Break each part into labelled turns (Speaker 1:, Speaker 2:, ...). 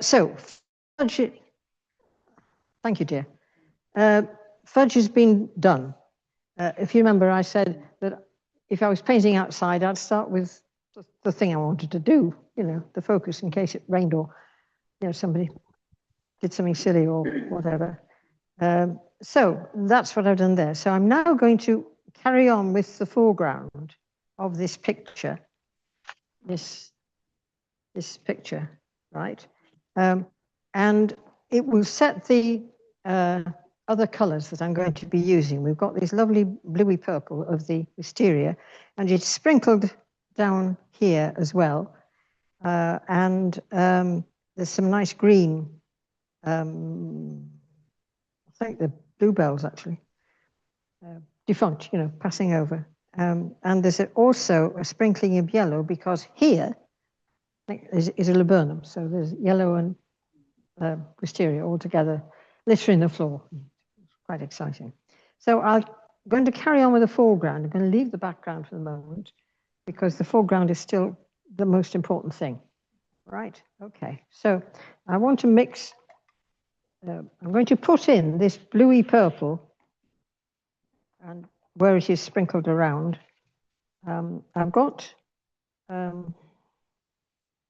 Speaker 1: So, fudge, thank you, dear. Fudge has been done. If you remember, I said that if I was painting outside, I'd start with the thing I wanted to do, the focus in case it rained or, somebody did something silly or whatever. So that's what I've done there. So I'm now going to carry on with the foreground of this picture, this picture, right? And it will set the other colors that I'm going to be using. We've got this lovely bluey purple of the wisteria, and it's sprinkled down here as well. And there's some nice green, I think the bluebells actually, defunct, passing over. And there's also a sprinkling of yellow because here is a laburnum. So there's yellow and wisteria all together, littering the floor. Quite exciting. So I'm going to carry on with the foreground. I'm going to leave the background for the moment because the foreground is still the most important thing. Right, okay. So I want to mix, I'm going to put in this bluey purple and where it is sprinkled around. I've got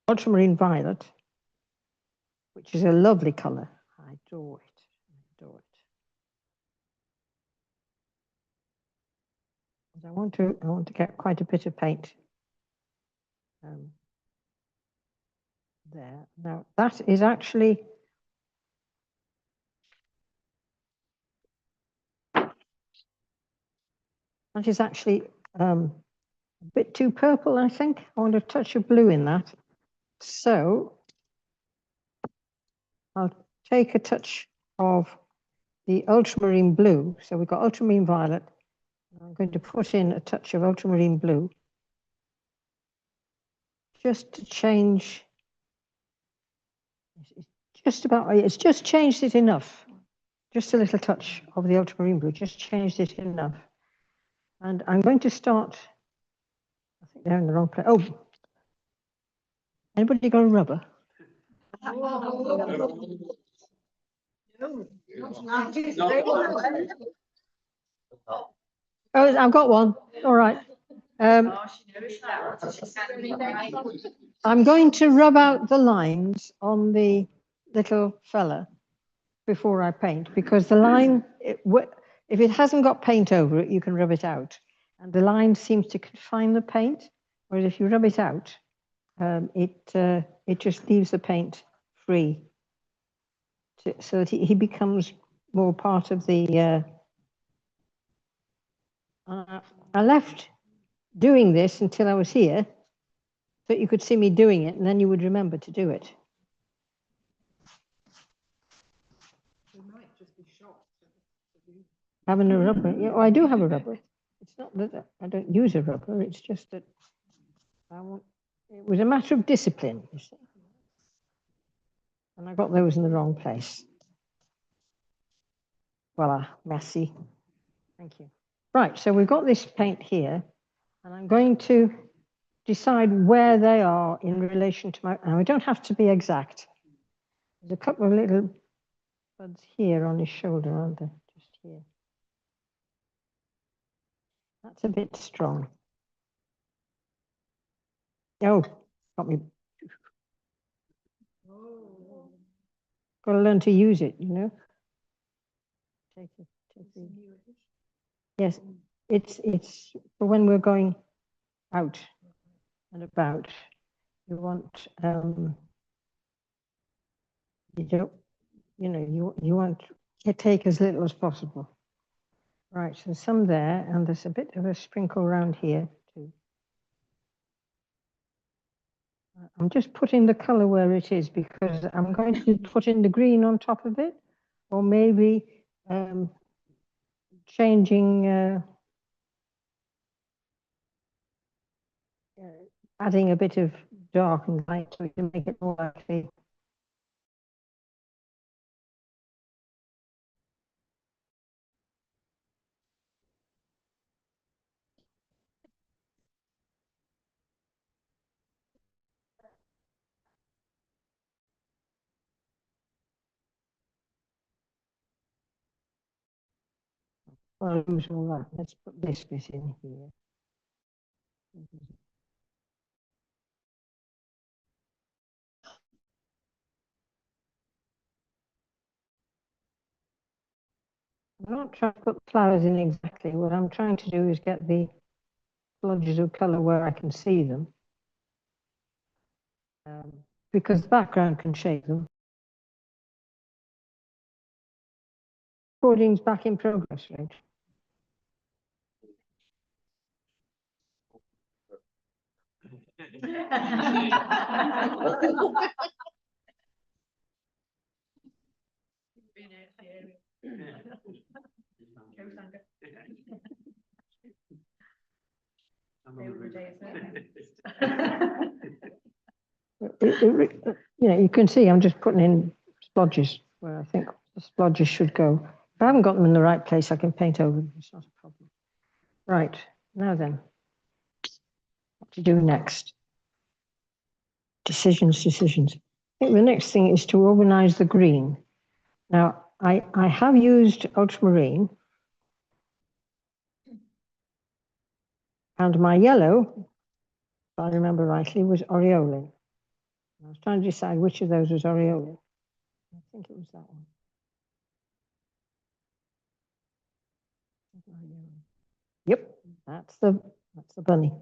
Speaker 1: ultramarine violet, which is a lovely color. I adore it. I adore it. I want to get quite a bit of paint there. Now that is actually a bit too purple, I think. I want a touch of blue in that. So I'll take a touch of the ultramarine blue. So we've got ultramarine violet. I'm going to put in a touch of ultramarine blue just to change. It's just changed it enough. Just a little touch of the ultramarine blue, just changed it enough. And I'm going to start, I think they're in the wrong place. Oh, anybody got a rubber? Oh, I've got one. All right. I'm going to rub out the lines on the little fella before I paint because the line, if it hasn't got paint over it, you can rub it out. And the line seems to confine the paint, whereas if you rub it out, it just leaves the paint free so that he becomes more part of the... I left doing this until I was here, so you could see me doing it, and then you would remember to do it. We might just be shocked. Having a rubber. Yeah, well, I do have a rubber. It's not that I don't use a rubber, it's just that it was a matter of discipline, you see. And I got those in the wrong place. Voila, merci. Thank you. Right, so we've got this paint here, and I'm going to decide where they are in relation to my... Now, I don't have to be exact. There's a couple of little buds here on his shoulder, aren't there? Just here. That's a bit strong. Oh, got me. Got to learn to use it, Take it. Yes, it's for when we're going out and about. You want you don't, you want to take as little as possible. Right, so some there, and there's a bit of a sprinkle around here too. I'm just putting the color where it is because I'm going to put in the green on top of it, or maybe changing, adding a bit of dark and light so we can make it more like the... before I lose all that, let's put this bit in here. I'm not trying to put flowers in exactly. What I'm trying to do is get the splodges of colour where I can see them. Because the background can shape them. Recording's back in progress, right? You can see I'm just putting in splodges where I think the splodges should go. If I haven't got them in the right place, I can paint over them. It's not a problem. Right, now then, what to do next? Decisions. I think the next thing is to organize the green. Now, I have used ultramarine, and my yellow, if I remember rightly, was aureolin. I was trying to decide which of those was aureolin. I think it was that one. Yep, that's the bunny.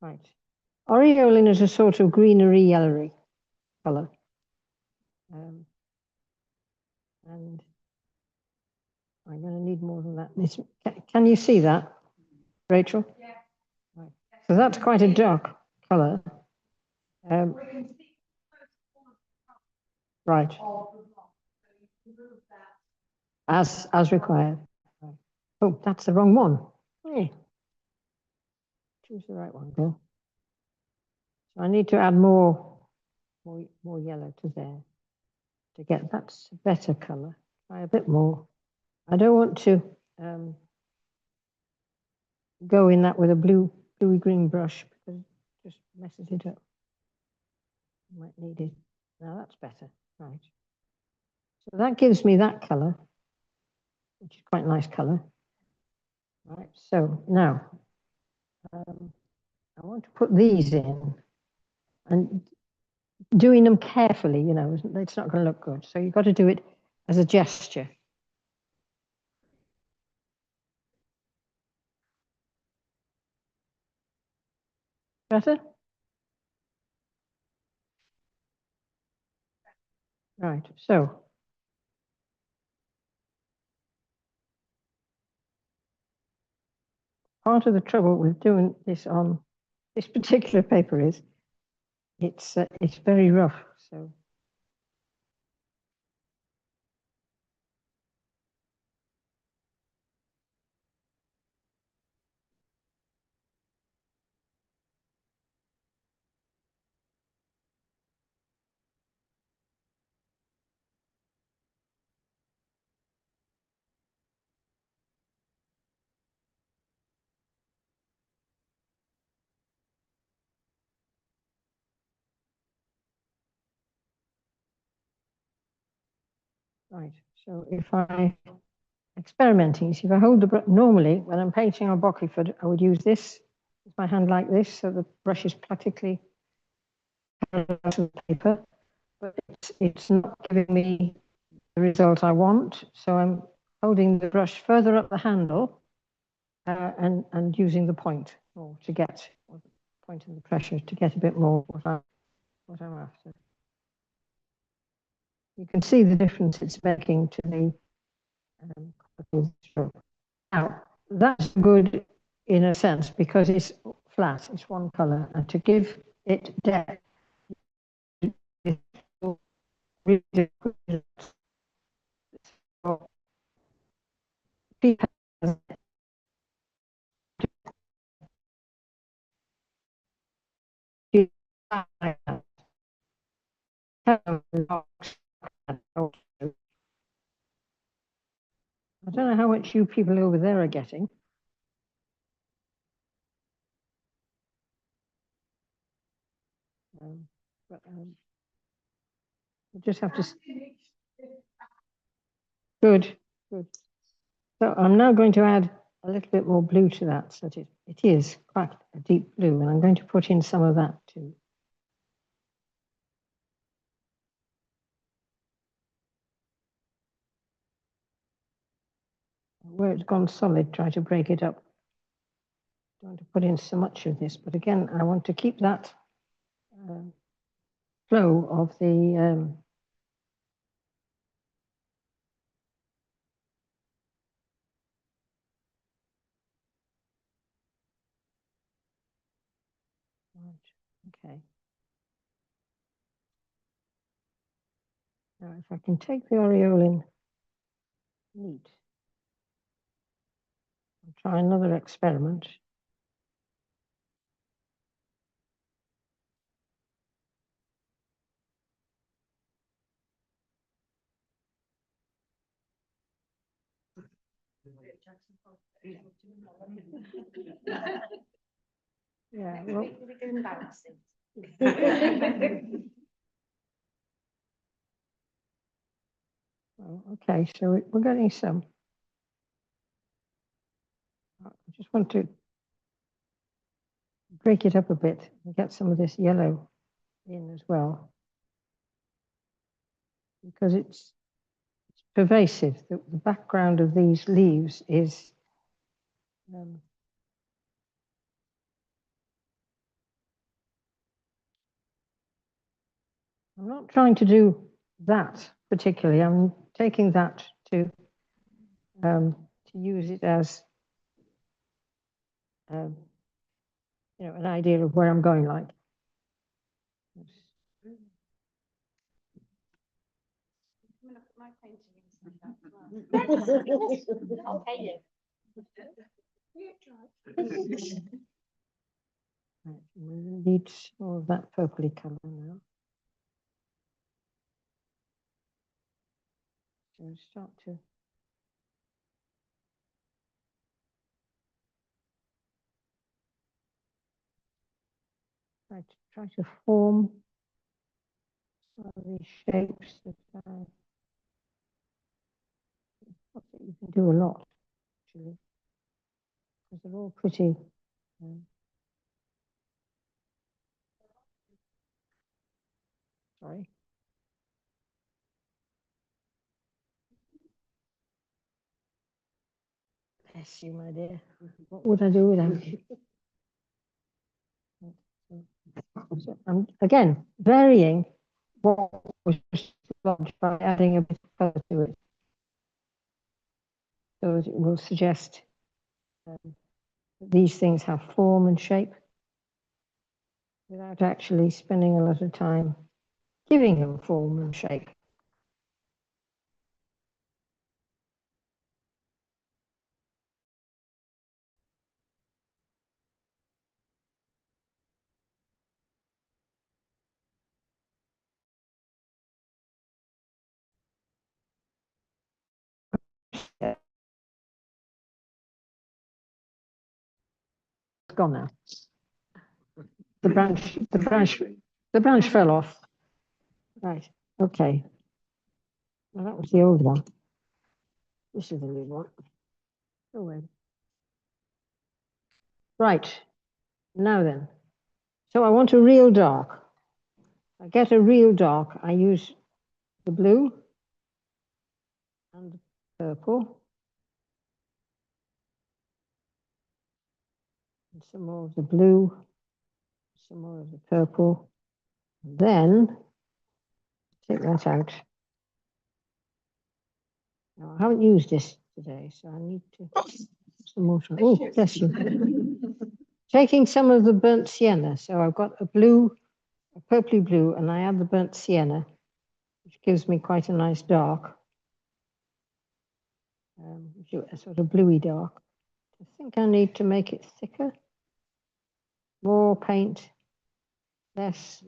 Speaker 1: Right. Aureolin is a sort of greenery yellowy color. And I'm going to need more than that. Can you see that, Rachel? Yeah. Right. So that's quite a dark color. Right. As required. Oh, that's the wrong one. Hey. Choose the right one, Bill. So I need to add more yellow to there to get that's a better color. Try a bit more. I don't want to go in that with a bluey green brush because it just messes it up. You might need it. Now that's better, right? So that gives me that color, which is quite a nice color. Right. So now I want to put these in, and doing them carefully, you know, it's not going to look good. So you've got to do it as a gesture. Better? Right, so part of the trouble with doing this on this particular paper is it's very rough. So right, so if I experimenting, see if I hold the brush normally when I'm painting on Bockiford, I would use this with my hand like this, so the brush is practically parallel to the paper, but it's not giving me the result I want. So I'm holding the brush further up the handle and using the point or to get or the point of the pressure to get a bit more what I'm after. You can see the difference it's making to the stroke. Now that's good in a sense because it's flat, it's one color, and to give it depth, I don't know how much you people over there are getting. But you just have to. Good. So I'm now going to add a little bit more blue to that, so that it is quite a deep blue, and I'm going to put in some of that too. Where it's gone solid, try to break it up. Don't want to put in so much of this, but again, I want to keep that flow of the okay. Now, if I can take the aureolin neat and try another experiment. Yeah, well,
Speaker 2: embarrassing.
Speaker 1: well, okay, so we're getting some. I just want to break it up a bit and get some of this yellow in as well, because it's pervasive. The background of these leaves is I'm not trying to do that particularly. I'm taking that to use it as you know, an idea of where I'm going. Like,
Speaker 2: I'll pay you.
Speaker 1: right, we need more of that purpley color now. So start to try to form some of these shapes that you can do a lot actually, because they're all pretty. Sorry. Bless you, my dear. What would I do without you? So I'm again varying what was lodged by adding a bit of color to it, so that it will suggest that these things have form and shape without actually spending a lot of time giving them form and shape. It's gone now. The branch fell off. Right. Okay. Well, that was the old one. This is the new one. Oh, wait. Right. Now then. So I want a real dark. I get a real dark. I use the blue and the purple. And some more of the blue. Some more of the purple. And then take that out. Now, I haven't used this today, so I need to some more. Oh, bless you. Taking some of the burnt sienna. So I've got a blue, a purpley blue, and I add the burnt sienna, which gives me quite a nice dark, a sort of bluey dark. I think I need to make it thicker. More paint, less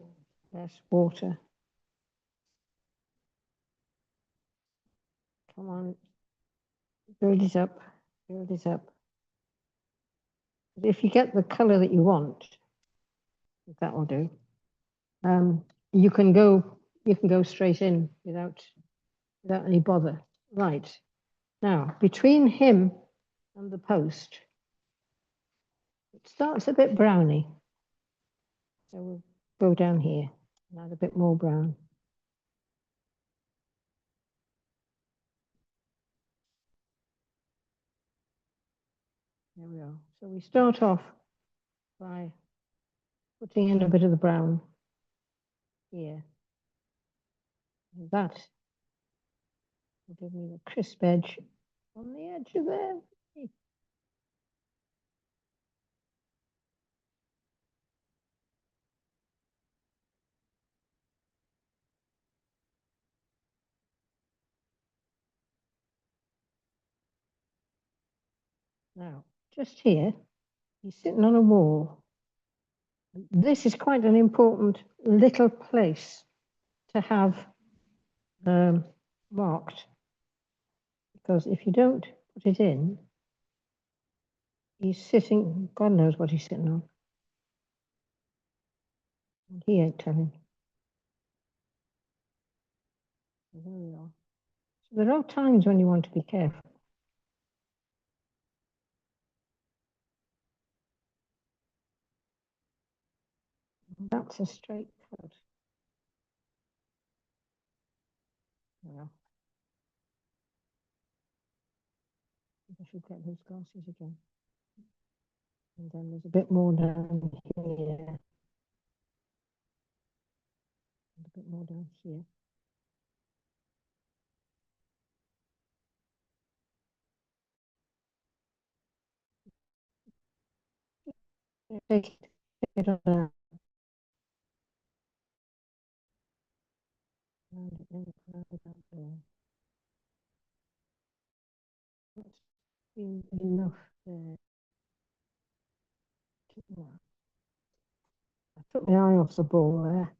Speaker 1: water. Come on, build it up, build it up. If you get the color that you want, that will do. You can go straight in without any bother. Right. Now, between him and the post, it starts a bit browny. So we'll go down here and add a bit more brown. There we are. So we start off by putting in a bit of the brown here. And that will give me the crisp edge on the edge of there. Now, just here, he's sitting on a wall. This is quite an important little place to have marked, because if you don't put it in, he's sitting, God knows what he's sitting on. And he ain't telling. So there we are. So there are times when you want to be careful. That's a straight cut. Well, I should get those glasses again. And then there's a bit more down here. And a bit more down here. Take it on there. And then round it up there. That's been enough there. I took my eye off the ball there.